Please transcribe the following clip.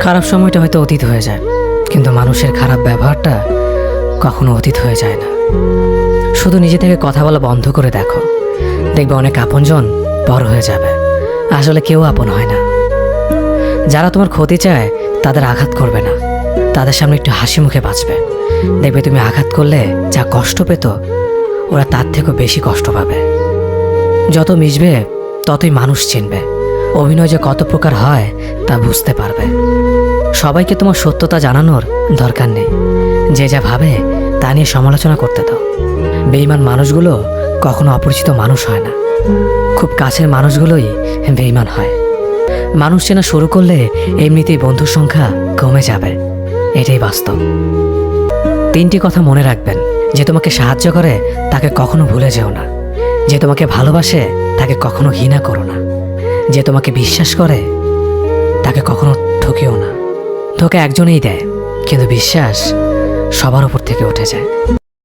খারাপ সময়টা হয়তো অতীত হয়ে যায়, কিন্তু মানুষের খারাপ ব্যবহারটা কখনো অতীত হয়ে যায় না। শুধু নিজে থেকে কথা বলা বন্ধ করে দেখো, দেখবে অনেক আপনজন পর হয়ে যাবে। আসলে কেউ আপন হয় না। যারা তোমার ক্ষতি চায় তাদের আঘাত করবে না, তাদের সামনে একটু হাসি মুখে বাঁচবে। দেখবে তুমি আঘাত করলে যা কষ্ট পেত, ওরা তার থেকেও বেশি কষ্ট পাবে। যত মিশবে ততই মানুষ চিনবে, অভিনয় যে কত প্রকার হয় তা বুঝতে পারবে। সবাইকে তোমার সত্যতা জানানোর দরকার নেই, যে যা ভাবে তা নিয়ে সমালোচনা করতে দাও। বেঈমান মানুষগুলো কখনো অপরিচিত মানুষ হয় না, খুব কাছের মানুষগুলোই বেঈমান হয়। মানুষ চেনা শুরু করলে এমনিতেই বন্ধুর সংখ্যা কমে যাবে, এটাই বাস্তব। 3টি কথা মনে রাখবেন: যে তোমাকে সাহায্য করে তাকে কখনো ভুলে যেও না, যে তোমাকে ভালোবাসে তাকে কখনো ঘৃণা করো না, যে তোমাকে বিশ্বাস করে তাকে কখনো ঠকিও না। ধোঁকা একজনেই দেয়, কিন্তু বিশ্বাস সবার উপর থেকে উঠে যায়।